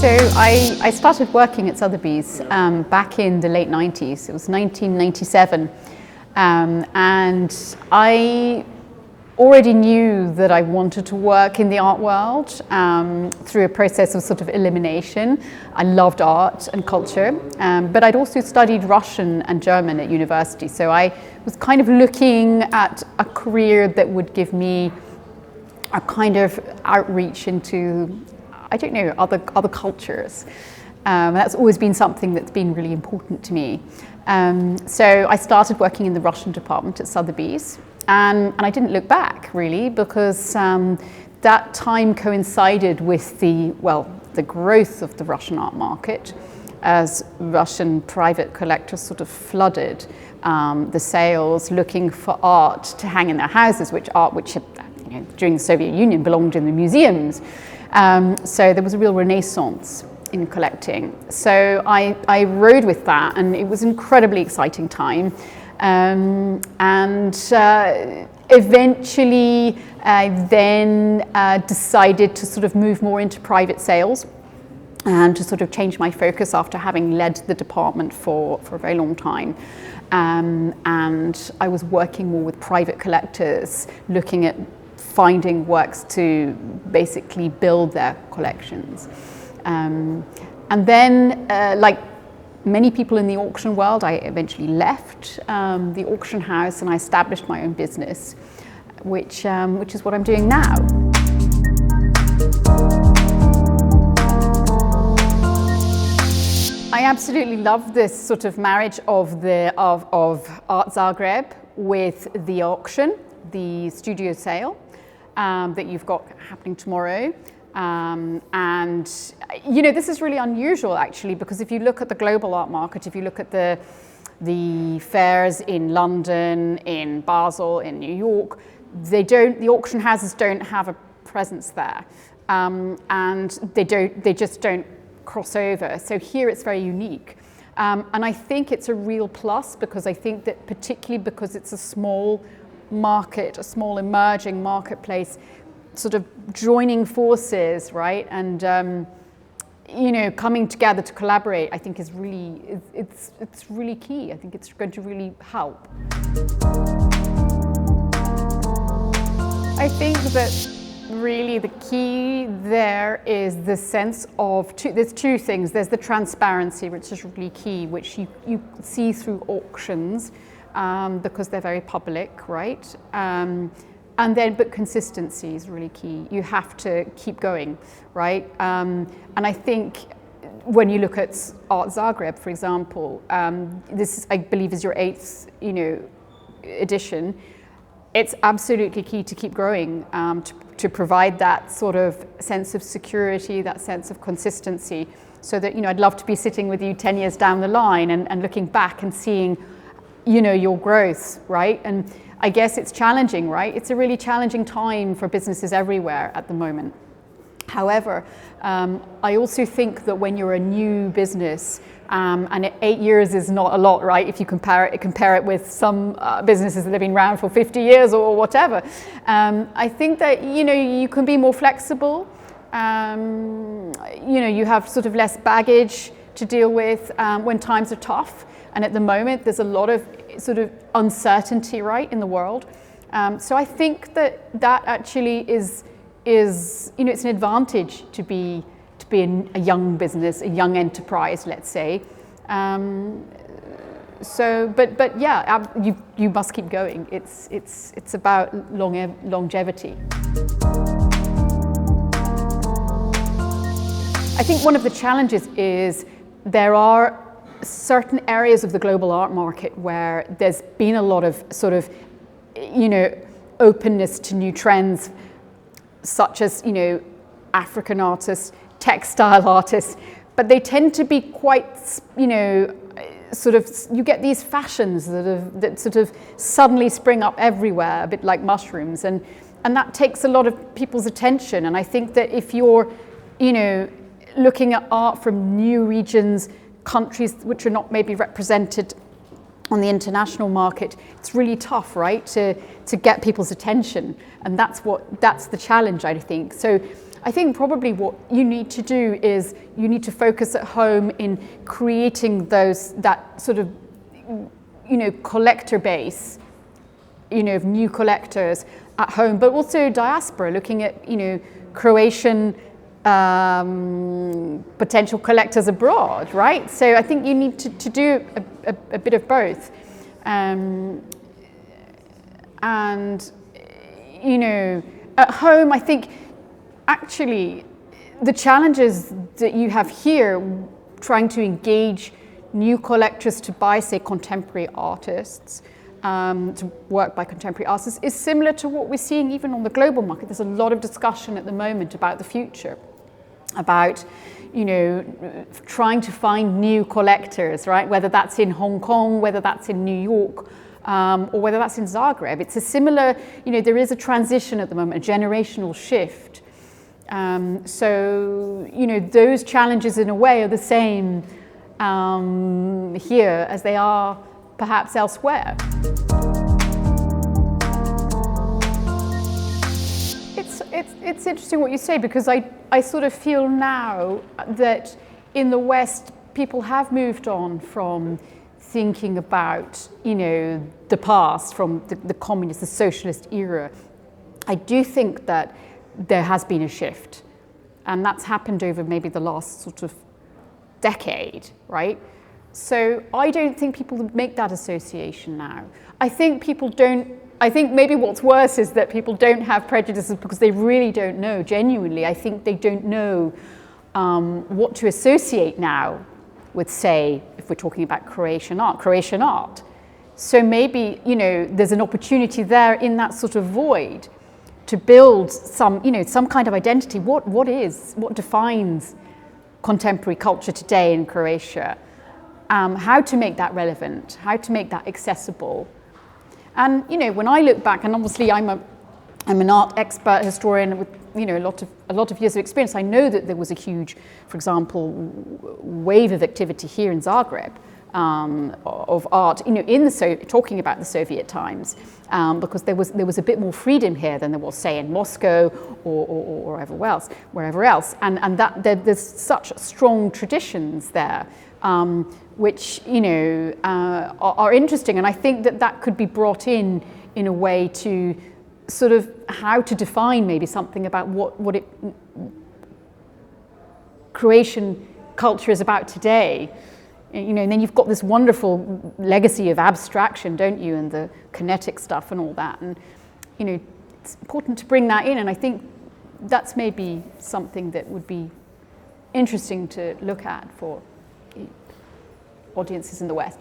So I started working at Sotheby's back in the late 90s. It was 1997. And I already knew that I wanted to work in the art world through a process of sort of elimination. I loved art and culture, but I'd also studied Russian and German at university. So I was kind of looking at a career that would give me a kind of outreach into, I don't know, other cultures. That's always been something that's been really important to me. So I started working in the Russian department at Sotheby's, and I didn't look back really, because that time coincided with the growth of the Russian art market, as Russian private collectors sort of flooded the sales looking for art to hang in their houses, which during the Soviet Union belonged in the museums. So there was a real renaissance in collecting. So I rode with that, and it was an incredibly exciting time. Eventually I then decided to sort of move more into private sales and to sort of change my focus after having led the department for a very long time. And I was working more with private collectors, looking at finding works to basically build their collections. And then, like many people in the auction world, I eventually left the auction house and I established my own business, which is what I'm doing now. I absolutely love this sort of marriage of Art Zagreb with the auction, the studio sale that you've got happening tomorrow. And you know, this is really unusual actually, because if you look at the global art market, if you look at the fairs in London, in Basel, in New York, the auction houses don't have a presence there, and they just don't cross over. So here it's very unique, and I think it's a real plus, because I think that particularly because it's a small market, a small emerging marketplace, sort of joining forces, right, and you know, coming together to collaborate, I think is really, it's really key. I think it's going to really help. I think that really the key there is the sense of there's two things. There's the transparency, which is really key, which you see through auctions, because they're very public, right? But consistency is really key. You have to keep going, right? And I think when you look at Art Zagreb, for example, this I believe is your 8th, edition. It's absolutely key to keep growing, to provide that sort of sense of security, that sense of consistency, so that I'd love to be sitting with you 10 years down the line and looking back and seeing, your growth, right? And I guess it's challenging, right? It's a really challenging time for businesses everywhere at the moment. However, I also think that when you're a new business, and 8 years is not a lot, right? If you compare it with some businesses that have been around for 50 years or whatever. I think that, you can be more flexible. You have sort of less baggage to deal with when times are tough. And at the moment, there's a lot of sort of uncertainty, right, in the world. So I think that actually is it's an advantage to be a young business, a young enterprise, let's say. But yeah, you must keep going. It's about longevity. I think one of the challenges is there are certain areas of the global art market where there's been a lot of sort of, openness to new trends, such as, African artists, textile artists, but they tend to be quite, sort of, you get these fashions that sort of suddenly spring up everywhere, a bit like mushrooms, and that takes a lot of people's attention. And I think that if you're, looking at art from new regions, countries which are not maybe represented on the international market, it's really tough, right, to get people's attention, and that's the challenge, I think. So I think probably what you need to do is you need to focus at home in creating that sort of, collector base, of new collectors at home, but also diaspora, looking at, Croatian potential collectors abroad, right? So I think you need to do a bit of both. And, at home, I think actually the challenges that you have here, trying to engage new collectors to buy, say, contemporary artists, to work by contemporary artists, is similar to what we're seeing even on the global market. There's a lot of discussion at the moment about the future, about, trying to find new collectors, right? Whether that's in Hong Kong, whether that's in New York, or whether that's in Zagreb. It's a similar, there is a transition at the moment, a generational shift. So, those challenges in a way are the same here as they are perhaps elsewhere. It's interesting what you say, because I sort of feel now that in the West people have moved on from thinking about, the past, from the communist, the socialist era. I do think that there has been a shift, and that's happened over maybe the last sort of decade, right? So I don't think people make that association now. I think maybe what's worse is that people don't have prejudices because they really don't know, genuinely. I think they don't know what to associate now with, say, if we're talking about Croatian art. So maybe, there's an opportunity there in that sort of void to build some kind of identity. What defines contemporary culture today in Croatia? How to make that relevant, how to make that accessible. And, when I look back, and obviously I'm an art expert historian with, a lot of years of experience, I know that there was a huge, for example, wave of activity here in Zagreb of art, talking about the Soviet times, because there was a bit more freedom here than there was, say, in Moscow or wherever else, and that there's such strong traditions there, which are interesting, and I think that could be brought in a way to sort of how to define maybe something about what Croatian culture is about today. And then you've got this wonderful legacy of abstraction, don't you, and the kinetic stuff and all that, and it's important to bring that in, and I think that's maybe something that would be interesting to look at for audiences in the West.